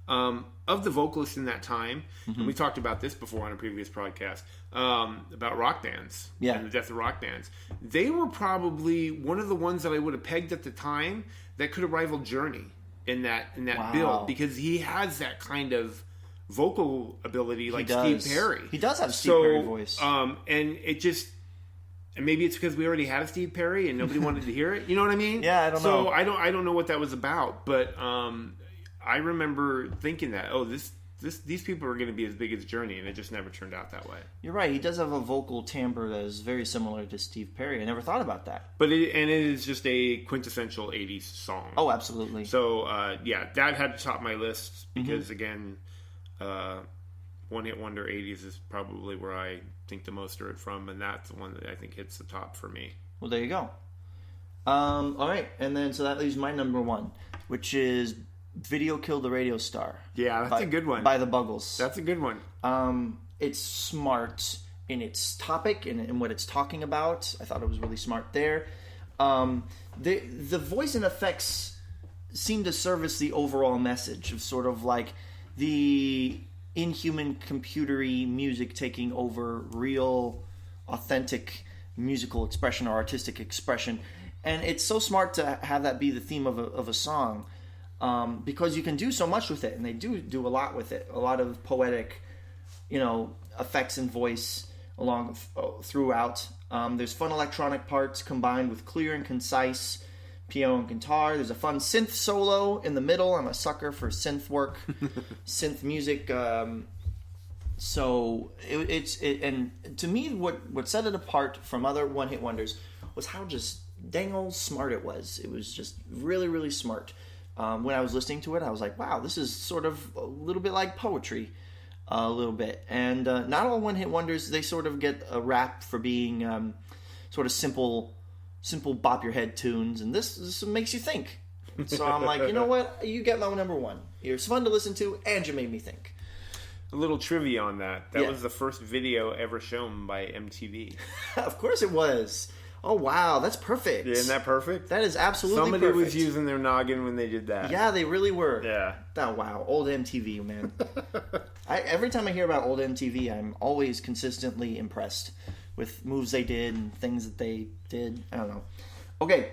of the vocalists in that time, and we talked about this before on a previous podcast, about rock bands and the death of rock bands. They were probably one of the ones that I would have pegged at the time that could have rivaled Journey in that build, because he has that kind of vocal ability like Steve Perry. He does have Steve Perry voice. And it just... And maybe it's because we already had a Steve Perry and nobody wanted to hear it. You know what I mean? Yeah, I don't know. So I don't know what that was about, but I remember thinking that these people are going to be as big as Journey, and it just never turned out that way. You're right. He does have a vocal timbre that is very similar to Steve Perry. I never thought about that. But it is just a quintessential '80s song. Oh, absolutely. So that had to top my list because again, one hit wonder '80s is probably where I think the most are from, and that's the one that I think hits the top for me. Well, there you go. All right, and then so that leaves my number one, which is "Video Killed the Radio Star." Yeah, that's a good one. By the Buggles. That's a good one. It's smart in its topic and what it's talking about. I thought it was really smart there. The voice and effects seem to service the overall message of sort of like the inhuman computery music taking over real, authentic musical expression or artistic expression. And it's so smart to have that be the theme of a song. Because you can do so much with it, and they do a lot with it. A lot of poetic, effects and voice throughout. There's fun electronic parts combined with clear and concise piano and guitar. There's a fun synth solo in the middle. I'm a sucker for synth work, synth music. So and to me, what set it apart from other one-hit wonders was how just dang old smart it was. It was just really, really smart. When I was listening to it, I was like, wow, this is sort of a little bit like poetry, a little bit. And not all one-hit wonders, they sort of get a rap for being sort of simple bop your head tunes. And this makes you think. So I'm like, you know what? You get my number one. It's fun to listen to, and you made me think. A little trivia on that. That was the first video ever shown by MTV. Of course it was. Oh, wow. That's perfect. Isn't that perfect? That is absolutely Somebody perfect. was using their noggin when they did that. Yeah, they really were. Yeah. Oh, wow. Old MTV, man. Every time I hear about old MTV, I'm always consistently impressed with moves they did and things that they did. I don't know. Okay.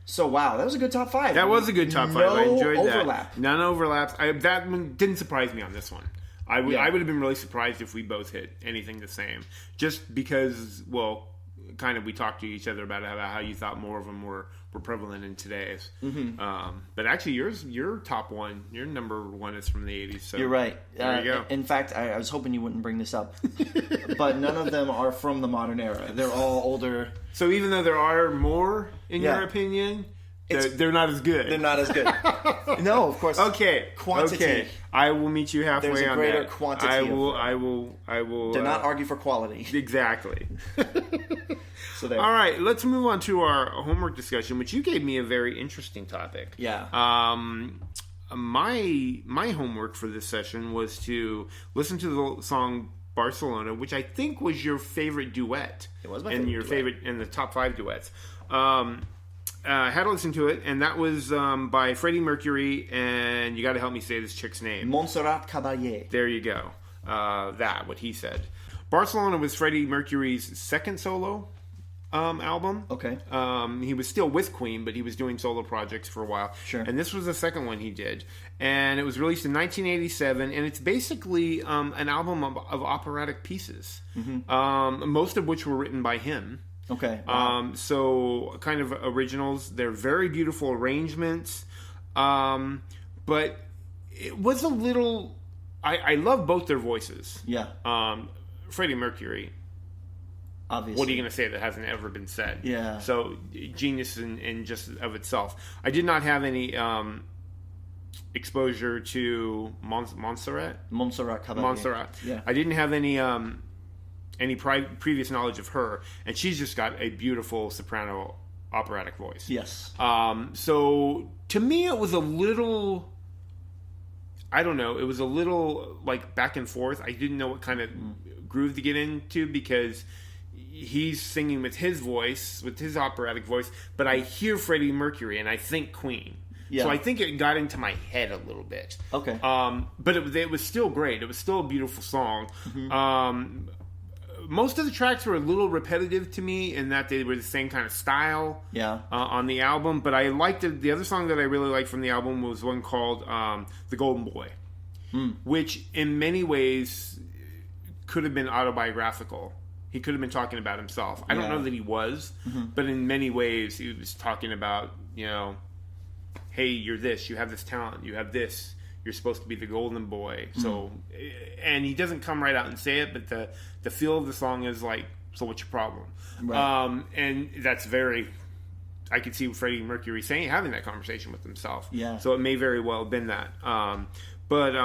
So, wow. That was a good top five. That was a good top five. I enjoyed overlap. that. None overlaps. That one didn't surprise me on this one. I would have been really surprised if we both hit anything the same. Just because, well... kind of we talked to each other about how you thought more of them were prevalent in today's. But actually your top one, your number one is from the 80s. So you're right. There you go. In fact, I was hoping you wouldn't bring this up. But none of them are from the modern era. They're all older. So even though there are more, in your opinion, they're not as good. They're not as good. No, of course. Okay. Quantity. Okay. I will meet you halfway on that. There's a greater quantity. I will. Do not argue for quality. Exactly. So there. All right, let's move on to our homework discussion, which you gave me a very interesting topic. Yeah. My homework for this session was to listen to the song Barcelona, which I think was your favorite duet. It was my favorite favorite duet. in the top 5 duets. had to listen to it, and that was by Freddie Mercury, and you got to help me say this chick's name. Montserrat Caballé. There you go. What he said. Barcelona was Freddie Mercury's second solo album. Okay. He was still with Queen, but he was doing solo projects for a while. Sure. And this was the second one he did. And it was released in 1987, and it's basically an album of operatic pieces, most of which were written by him. Okay. Wow. So kind of originals. They're very beautiful arrangements. But it was a little... I love both their voices. Yeah. Freddie Mercury... Obviously. What are you going to say that hasn't ever been said? Yeah. So, genius in just of itself. I did not have any exposure to Montserrat Caballé. Montserrat. Yeah. I didn't have any previous knowledge of her, and she's just got a beautiful soprano operatic voice. Yes. So, to me, it was a little... I don't know. It was a little, like, back and forth. I didn't know what kind of groove to get into because... He's singing with his voice, with his operatic voice, but I hear Freddie Mercury and I think Queen. Yeah. So I think it got into my head a little bit. Okay. But it was still great. It was still a beautiful song. Most of the tracks were a little repetitive to me in that they were the same kind of style on the album. But I liked the other song that I really liked from the album was one called The Golden Boy, which in many ways could have been autobiographical. He could have been talking about himself. I don't know that he was, but in many ways he was talking about, hey, you're this, you have this talent, you have this, you're supposed to be the golden boy. So, and he doesn't come right out and say it, but the feel of the song is like, so what's your problem? Right. And that's very, I could see Freddie Mercury having that conversation with himself. Yeah. So it may very well have been that. But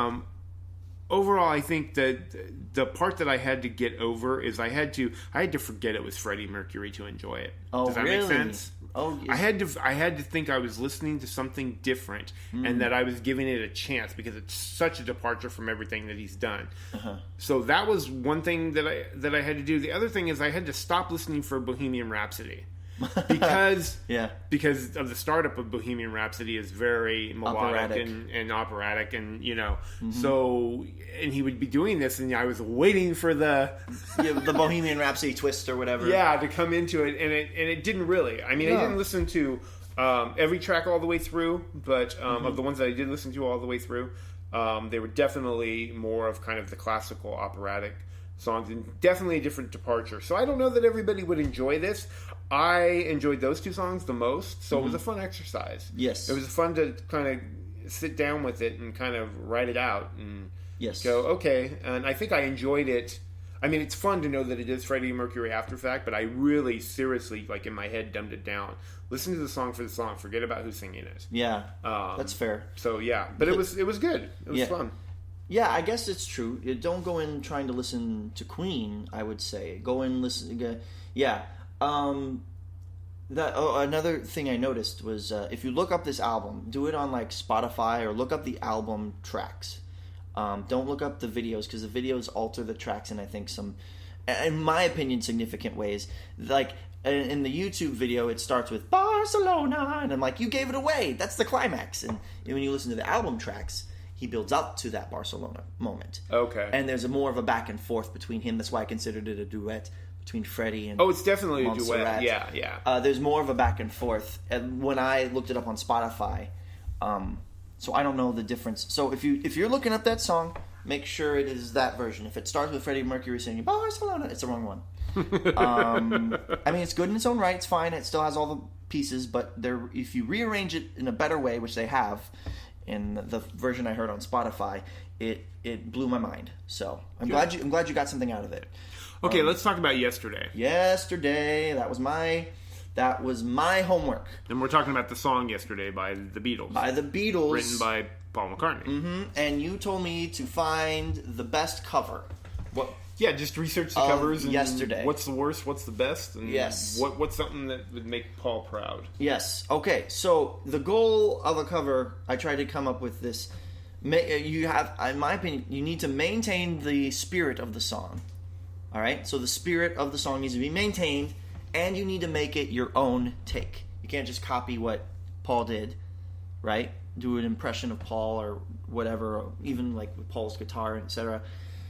overall, I think that the part that I had to get over is I had to forget it was Freddie Mercury to enjoy it. Oh, does that really? make sense? Oh, I had to think I was listening to something different and that I was giving it a chance because it's such a departure from everything that he's done. So that was one thing that I had to do. The other thing is I had to stop listening for Bohemian Rhapsody. Because of the startup of Bohemian Rhapsody is very melodic and operatic and so and he would be doing this and I was waiting for the Bohemian Rhapsody twist or whatever to come into it and it didn't really. I mean, I didn't listen to every track all the way through, but of the ones that I did listen to all the way through, they were definitely more of kind of the classical operatic songs and definitely a different departure. So I don't know that everybody would enjoy this. I enjoyed those two songs the most, so it was a fun exercise. Yes. It was fun to kind of sit down with it and kind of write it out and go, okay. And I think I enjoyed it. I mean, it's fun to know that it is Freddie Mercury after fact, but I really seriously, like in my head, dumbed it down. Listen to the song for the song. Forget about who's singing it. Yeah, that's fair. So yeah, but it was good. It was fun. Yeah, I guess it's true. Don't go in trying to listen to Queen, I would say. Go in listen. Yeah. Another thing I noticed was if you look up this album, do it on like Spotify or look up the album tracks. Don't look up the videos because the videos alter the tracks in I think some, in my opinion, significant ways. Like in the YouTube video, it starts with Barcelona, and I'm like, you gave it away. That's the climax. And when you listen to the album tracks, he builds up to that Barcelona moment. Okay. And there's more of a back and forth between him. That's why I considered it a duet between Freddie and it's definitely Montserrat. a duet. Yeah. There's more of a back and forth. And when I looked it up on Spotify, so I don't know the difference. So if you're looking up that song, make sure it is that version. If it starts with Freddie Mercury singing Barcelona, it's the wrong one. I mean, it's good in its own right. It's fine. It still has all the pieces, but if you rearrange it in a better way, which they have in the version I heard on Spotify, it blew my mind. So I'm glad you got something out of it. Okay, let's talk about Yesterday. Yesterday, that was my homework. And we're talking about the song Yesterday by the Beatles. By the Beatles. Written by Paul McCartney. Mm-hmm. And you told me to find the best cover. What? Yeah, just research the covers. And Yesterday. What's the worst? What's the best? And yes. What's something that would make Paul proud? Yes. Okay. So the goal of a cover, I tried to come up with this. You have, in my opinion, you need to maintain the spirit of the song. All right. So the spirit of the song needs to be maintained, and you need to make it your own take. You can't just copy what Paul did, right? Do an impression of Paul or whatever, or even like with Paul's guitar, etc.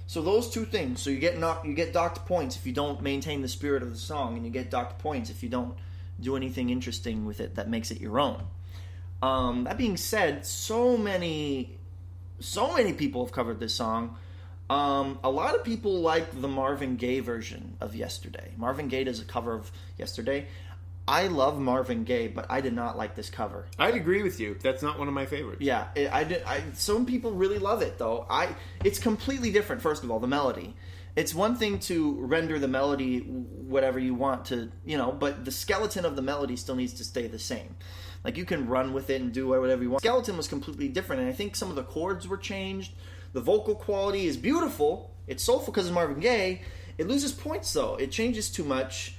So those two things. So you get docked points if you don't maintain the spirit of the song, and you get docked points if you don't do anything interesting with it that makes it your own. That being said, so many people have covered this song. A lot of people like the Marvin Gaye version of Yesterday. Marvin Gaye does a cover of Yesterday. I love Marvin Gaye, but I did not like this cover. I'd agree with you. That's not one of my favorites. Yeah, some people really love it, though. It's completely different, first of all, the melody. It's one thing to render the melody whatever you want to, but the skeleton of the melody still needs to stay the same. Like, you can run with it and do whatever you want. The skeleton was completely different, and I think some of the chords were changed. The vocal quality is beautiful. It's soulful because of Marvin Gaye. It loses points, though. It changes too much.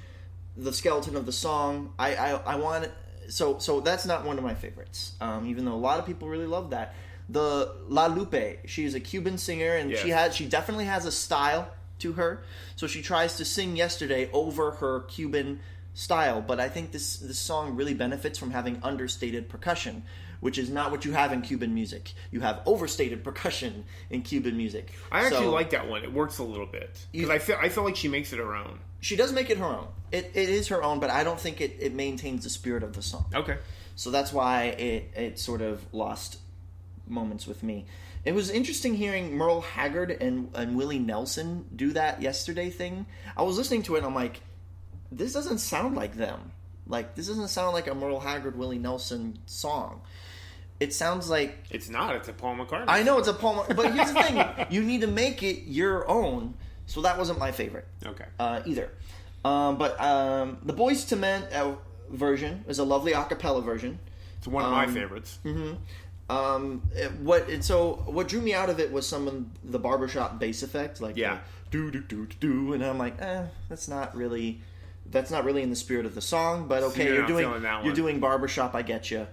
The skeleton of the song, I want so that's not one of my favorites. Even though a lot of people really love that. The La Lupe, she's a Cuban singer, and she definitely has a style to her. So she tries to sing Yesterday over her Cuban style, but I think this song really benefits from having understated percussion, which is not what you have in Cuban music. You have overstated percussion in Cuban music. I actually like that one. It works a little bit because I feel like she makes it her own. She does make it her own. It is her own, but I don't think it maintains the spirit of the song. Okay. So that's why it sort of lost moments with me. It was interesting hearing Merle Haggard and Willie Nelson do that Yesterday thing. I was listening to it and I'm like, this doesn't sound like them. Like, this doesn't sound like a Merle Haggard, Willie Nelson song. It sounds like... It's not. It's a Paul McCartney. I know it's a Paul McCartney. But here's the thing. You need to make it your own. So that wasn't my favorite. Okay. Either. But the Boyz II Men version is a lovely a cappella version. It's one of my favorites. Mm-hmm. What drew me out of it was some of the barbershop bass effect, like do do do do, and I'm like, that's not really in the spirit of the song. But okay, you're doing barbershop, I get you,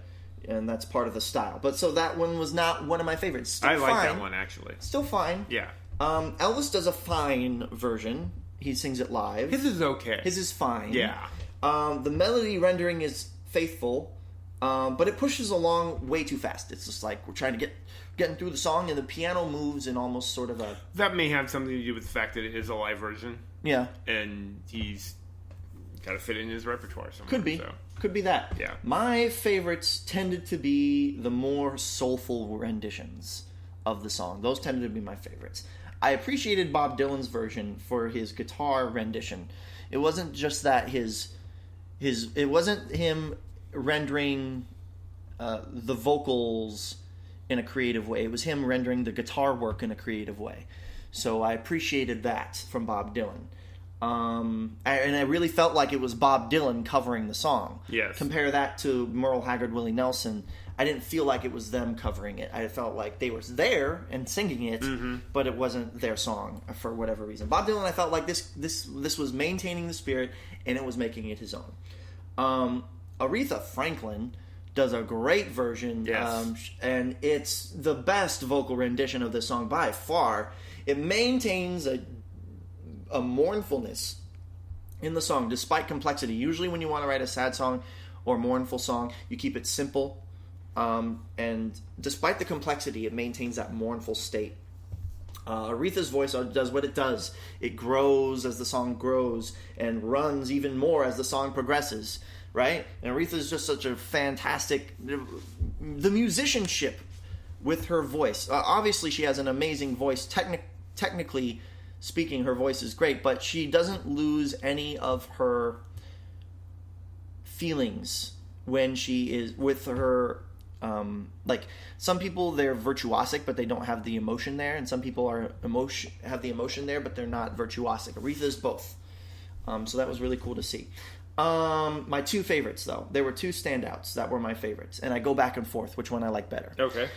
and that's part of the style. But so that one was not one of my favorites. Still I like fine. that one actually. Still fine. Yeah. Elvis does a fine version. He sings it live. His is okay. His is fine. Yeah. The melody rendering is faithful. But it pushes along way too fast. It's just like we're trying to getting through the song, and the piano moves in almost sort of a... That may have something to do with the fact that it is a live version. Yeah. And he's got to fit in his repertoire somewhere. Could be. So. Could be that. Yeah. My favorites tended to be the more soulful renditions of the song. Those tended to be my favorites. I appreciated Bob Dylan's version for his guitar rendition. It wasn't just that it wasn't him rendering the vocals in a creative way. It was him rendering the guitar work in a creative way. So I appreciated that from Bob Dylan. And I really felt like it was Bob Dylan covering the song. Yes. Compare that to Merle Haggard, Willie Nelson. I didn't feel like it was them covering it. I felt like they were there and singing it, but it wasn't their song for whatever reason. Bob Dylan, I felt like this was maintaining the spirit, and it was making it his own. Aretha Franklin does a great version, and it's the best vocal rendition of this song by far. It maintains a mournfulness in the song, despite complexity. Usually when you want to write a sad song or mournful song, you keep it simple, and despite the complexity, it maintains that mournful state. Aretha's voice does what it does. It grows as the song grows and runs even more as the song progresses. Right? And Aretha's just such a fantastic... The musicianship with her voice. Obviously, she has an amazing voice. Technically speaking, her voice is great, but she doesn't lose any of her feelings when she is with her... like, some people, they're virtuosic, but they don't have the emotion there, and some people have the emotion there, but they're not virtuosic. Aretha's both. So that was really cool to see. My two favorites, though. There were two standouts that were my favorites, and I go back and forth which one I like better. Okay.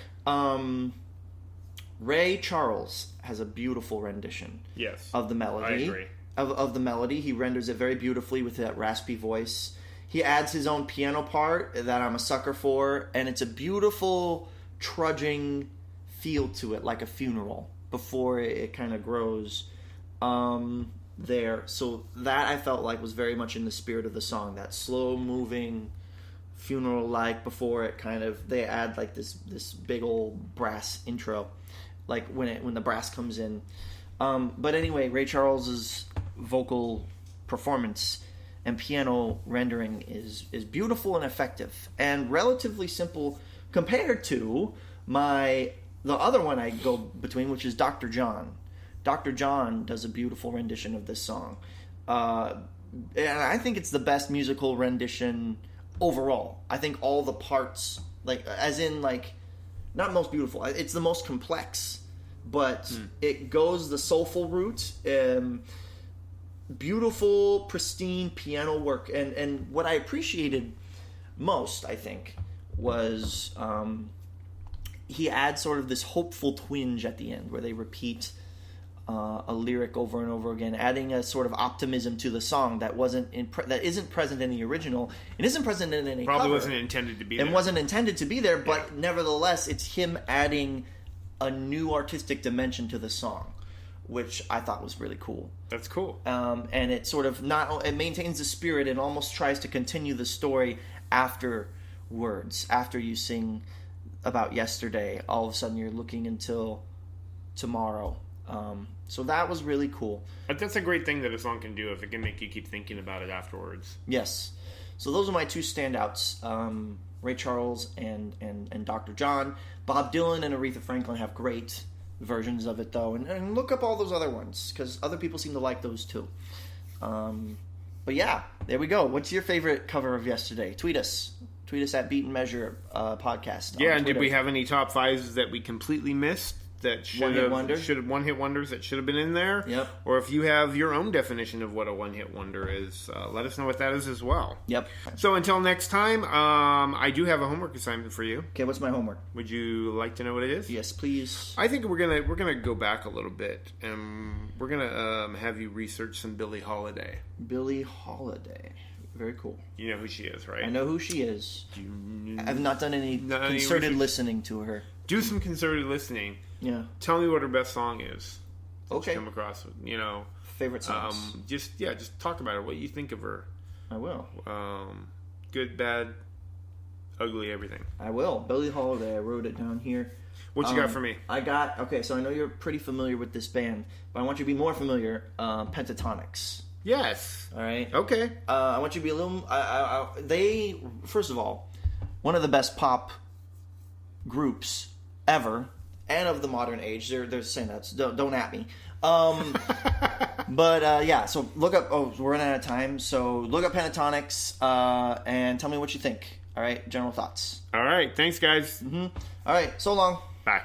Ray Charles has a beautiful rendition of the melody. I agree. Of the melody. He renders it very beautifully with that raspy voice. He adds his own piano part that I'm a sucker for, and it's a beautiful, trudging feel to it, like a funeral, before it kind of grows. There, so that I felt like was very much in the spirit of the song, that slow moving funeral like before it kind of they add like this big old brass intro, like when the brass comes in. But anyway, Ray Charles's vocal performance and piano rendering is beautiful and effective and relatively simple compared to the other one I go between, which is Dr. John. Dr. John does a beautiful rendition of this song. And I think it's the best musical rendition overall. I think all the parts, like, as in, like, not most beautiful. It's the most complex, but it goes the soulful route. Beautiful, pristine piano work. And what I appreciated most, I think, was he adds sort of this hopeful twinge at the end where they repeat a lyric over and over again, adding a sort of optimism to the song that isn't present in the original. It isn't present in any Probably cover. wasn't intended to be there. And wasn't intended to be there, but nevertheless, it's him adding a new artistic dimension to the song, which I thought was really cool. That's cool. And it sort of it maintains the spirit and almost tries to continue the story afterwards. After you sing about yesterday, all of a sudden you're looking until tomorrow. So that was really cool. But that's a great thing that a song can do if it can make you keep thinking about it afterwards. Yes. So those are my two standouts. Ray Charles and Dr. John. Bob Dylan and Aretha Franklin have great versions of it, though. And look up all those other ones, because other people seem to like those, too. But yeah, there we go. What's your favorite cover of yesterday? Tweet us. Tweet us at Beat and Measure Podcast. Yeah, and did we have any top fives that we completely missed? That one-hit wonders that should have been in there. Yep. Or if you have your own definition of what a one-hit wonder is, let us know what that is as well. Yep. So until next time, I do have a homework assignment for you. Okay, what's my homework? Would you like to know what it is? Yes, please. I think we're gonna go back a little bit, and we're gonna have you research some Billie Holiday. Billie Holiday. Very cool. You know who she is, right? I know who she is. I've not done any concerted listening to her. Do some concerted listening. Yeah. Tell me what her best song is. Okay. Come across, favorite songs. Just talk about her. What you think of her. I will. Good, bad, ugly, everything. I will. Billie Holiday. I wrote it down here. What you got for me? Okay, so I know you're pretty familiar with this band, but I want you to be more familiar. Pentatonics. Yes. All right. Okay. I want you to be a little. They, first of all, one of the best pop groups ever, and of the modern age. They're saying that. So don't at me. But yeah. So look up. Oh, we're running out of time. So look up Pentatonics and tell me what you think. All right. General thoughts. All right. Thanks, guys. All right. So long. Bye.